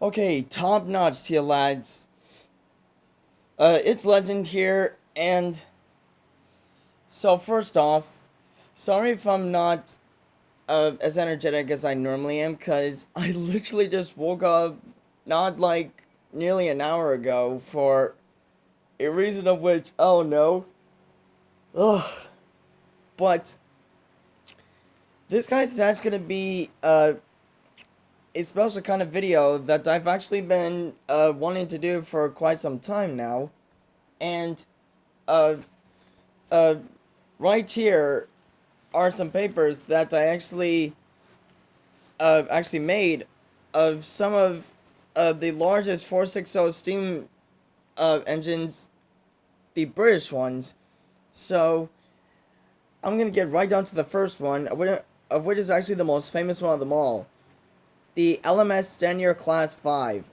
Okay, top notch to you lads. It's Legend here, and so first off, sorry if I'm not as energetic as I normally am, cause I literally just woke up not like nearly an hour ago for a reason of which oh no, ugh. But this guy's actually gonna be a special kind of video that I've actually been wanting to do for quite some time now, and uh uh right here are some papers that I actually made of some of the largest 460 steam engines, the British ones. So I'm gonna get right down to the first one, of which is actually the most famous one of them all, the LMS Stanier Class 5,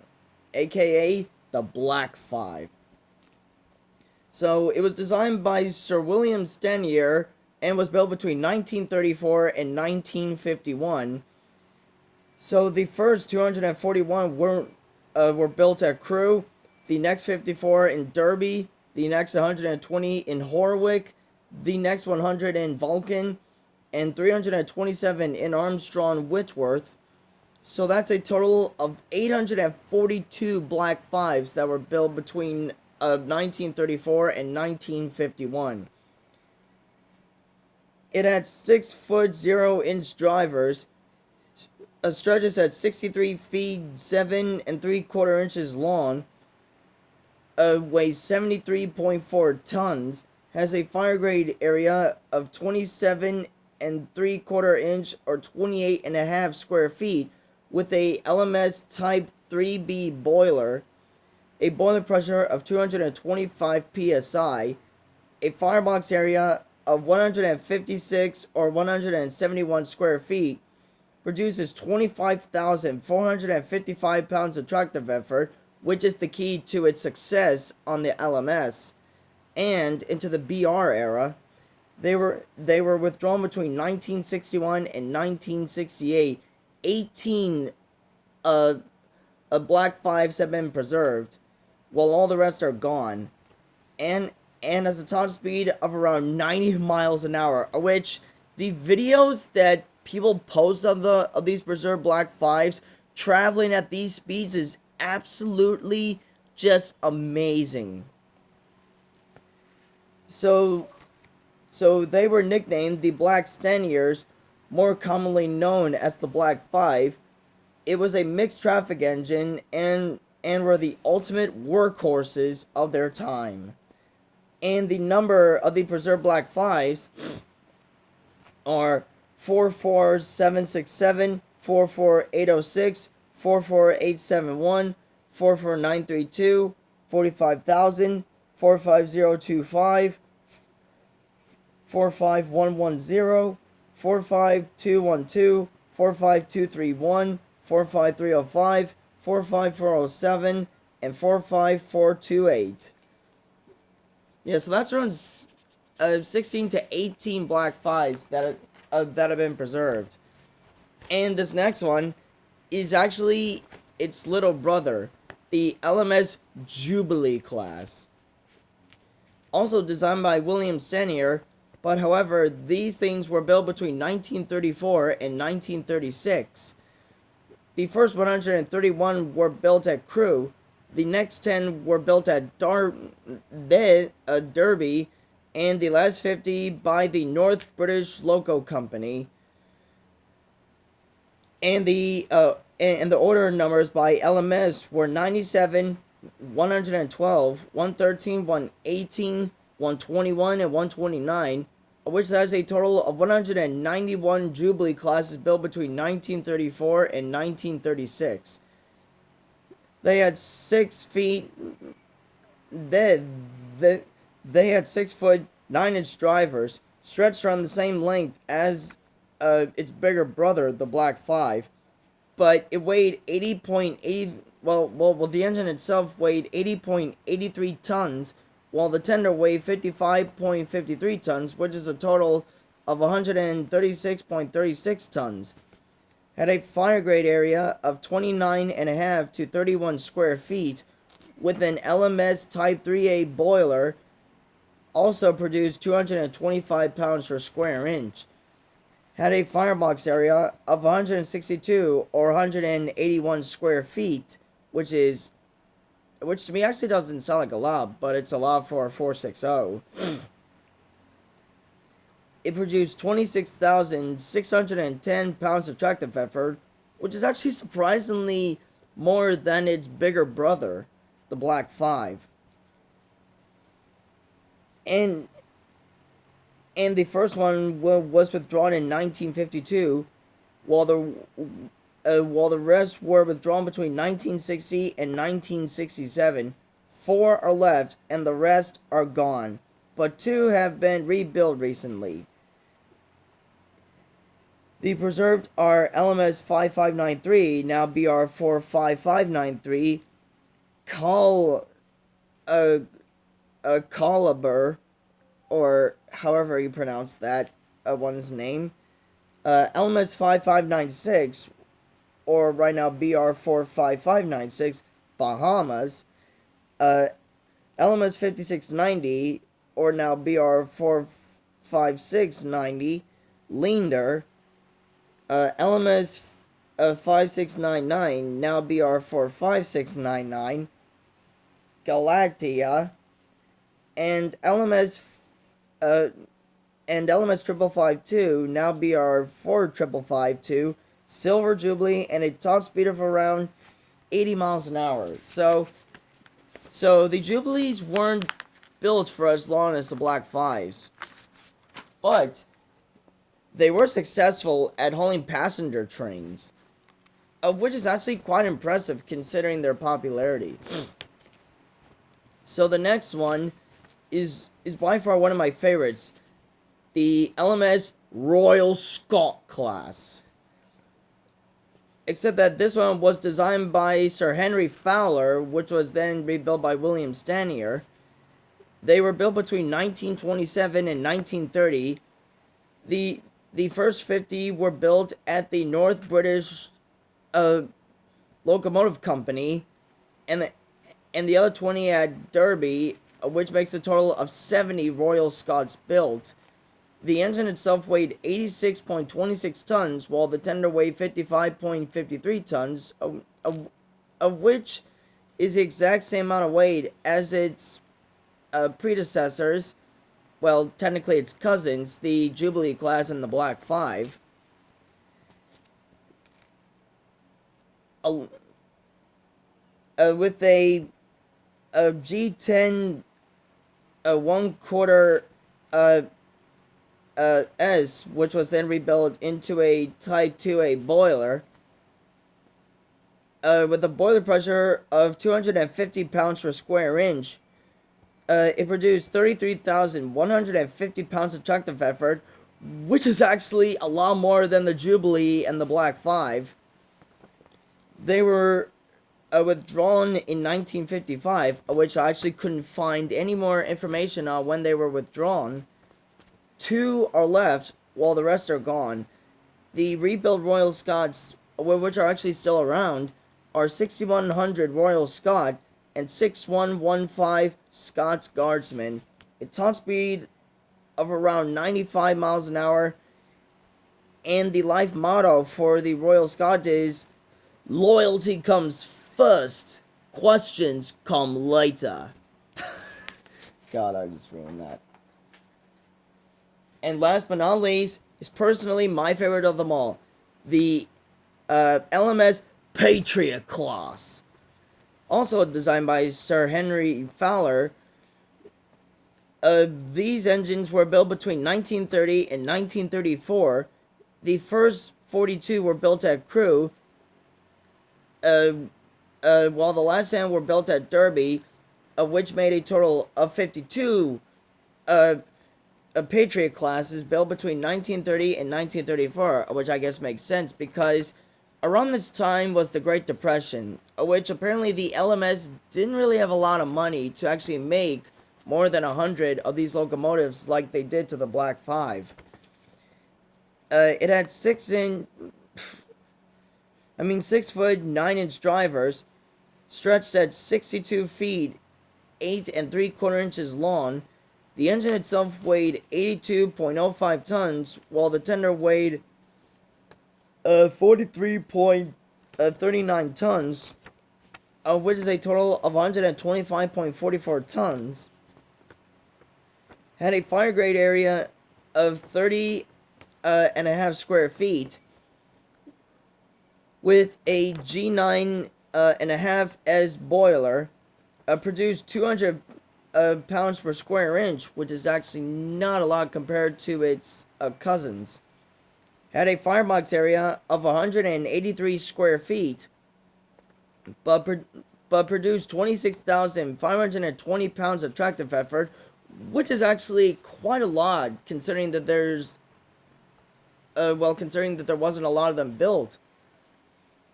aka the Black 5. So it was designed by Sir William Stanier and was built between 1934 and 1951. So the first 241 were built at Crewe, the next 54 in Derby, the next 120 in Horwick, the next 100 in Vulcan, and 327 in Armstrong Whitworth. So that's a total of 842 Black 5s that were built between 1934 and 1951. It had 6-foot 0-inch drivers, stretches at 63 feet 7 and 3/4 inches long, weighs 73.4 tons, has a fire grade area of 27 and 3/4 inch or 28 and a half square feet, with a LMS Type 3B boiler, a boiler pressure of 225 psi, a firebox area of 156 or 171 square feet, produces 25,455 pounds of tractive effort, which is the key to its success on the LMS, and into the BR era. They were withdrawn between 1961 and 1968. 18 Black 5s have been preserved, while all the rest are gone, and has a top speed of around 90 miles an hour, which the videos that people post of these preserved Black 5s traveling at these speeds is absolutely just amazing. So they were nicknamed the Black Staniers, more commonly known as the Black 5. It was a mixed traffic engine and were the ultimate workhorses of their time. And the number of the preserved Black 5s are 44767, 44806, 44871, 44932, 45,000, 45025, 45110, 45212, 45231, 45305, 45407, and 45428. Yeah, so that's around 16 to 18 Black 5s that have been preserved. And this next one is actually its little brother, the LMS Jubilee class. Also designed by William Stanier, but however, these things were built between 1934 and 1936. The first 131 were built at Crewe, the next 10 were built at Derby, and the last 50 by the North British Loco Company. And the order numbers by LMS were 97, 112, 113, 118, 121, and 129, which has a total of 191 Jubilee classes built between 1934 and 1936. They had 6 feet. They had 6-foot 9-inch drivers, stretched around the same length as its bigger brother, the Black 5, but it weighed 80.80. Well, the engine itself weighed 80.83 tons, while the tender weighed 55.53 tons, which is a total of 136.36 tons. had a fire grade area of 29.5 to 31 square feet, with an LMS Type 3A boiler. Also produced 225 pounds per square inch. Had a firebox area of 162 or 181 square feet, which to me actually doesn't sound like a lot, but it's a lot for a 460. It produced 26,610 pounds of tractive effort, which is actually surprisingly more than its bigger brother, the Black 5. And the first one was withdrawn in 1952, while the rest were withdrawn between 1960 and 1967. 4 are left, and the rest are gone, but 2 have been rebuilt recently. The preserved are LMS 5593, now BR 45593, Caliber, or however you pronounce that one's name, LMS 5596, or right now BR 45596, Bahamas, LMS 5690, or now BR 45690, Leander, LMS 5699, now BR 45699, Galactia, and LMS 552, now BR 4552, Silver Jubilee, and a top speed of around 80 miles an hour. So the Jubilees weren't built for as long as the Black 5s, but they were successful at hauling passenger trains, which is actually quite impressive considering their popularity. So the next one is by far one of my favorites, the LMS Royal Scot class. Except that this one was designed by Sir Henry Fowler, which was then rebuilt by William Stanier. They were built between 1927 and 1930. The first 50 were built at the North British Locomotive Company, and the other 20 at Derby, which makes a total of 70 Royal Scots built. The engine itself weighed 86.26 tons, while the tender weighed 55.53 tons, of which is the exact same amount of weight as its predecessors. Well, technically its cousins, the Jubilee class and the Black 5. With a G10 1/4 S, which was then rebuilt into a Type 2A boiler, with a boiler pressure of 250 pounds per square inch. It produced 33,150 pounds of tractive effort, which is actually a lot more than the Jubilee and the Black 5. They were withdrawn in 1955, which I actually couldn't find any more information on when they were withdrawn. 2 are left, while the rest are gone. The rebuilt Royal Scots, which are actually still around, are 6100 Royal Scot and 6115 Scots Guardsmen. A top speed of around 95 miles an hour. And the life motto for the Royal Scot is, "Loyalty comes first, questions come later." God, I just ruined that. And last but not least, is personally my favorite of them all, the LMS Patriot class. Also designed by Sir Henry Fowler. These engines were built between 1930 and 1934. The first 42 were built at Crewe, while the last 10 were built at Derby, of which made a total of 52 Patriot classes built between 1930 and 1934, which I guess makes sense because around this time was the Great Depression, which apparently the LMS didn't really have a lot of money to actually make more than 100 of these locomotives like they did to the Black 5. It had 6-inch 6 foot 9 inch drivers, stretched at 62 feet 8 3/4 inches long. The engine itself weighed 82.05 tons, while the tender weighed 43.39 tons, of which is a total of 125.44 tons. Had a fire grade area of 30 and a half square feet, with a G9 and a half S boiler, produced 200 pounds per square inch, which is actually not a lot compared to its cousins. Had a firebox area of 183 square feet, but produced 26,520 pounds of tractive effort, which is actually quite a lot considering that considering that there wasn't a lot of them built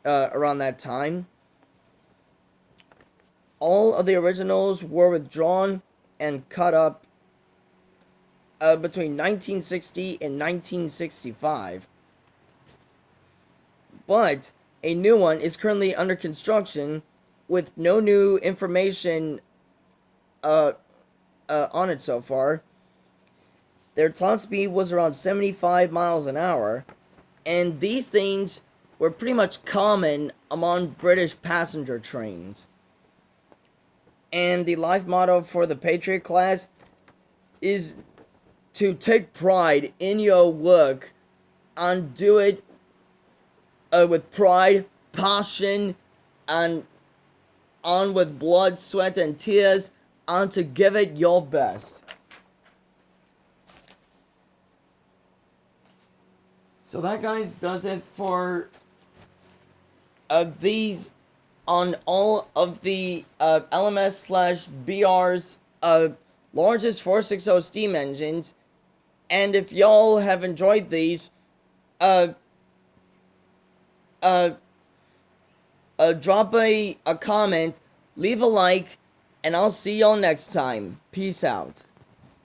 around that time. All of the originals were withdrawn and cut up between 1960 and 1965. But a new one is currently under construction with no new information on it so far. Their top speed was around 75 miles an hour, and these things were pretty much common among British passenger trains. And the life motto for the Patriot class is to take pride in your work and do it with pride, passion, and on with blood, sweat, and tears, and to give it your best. So that, guys, does it for these on all of the LMS/BR's largest 460 steam engines. And if y'all have enjoyed these, drop a comment, leave a like, and I'll see y'all next time. Peace out.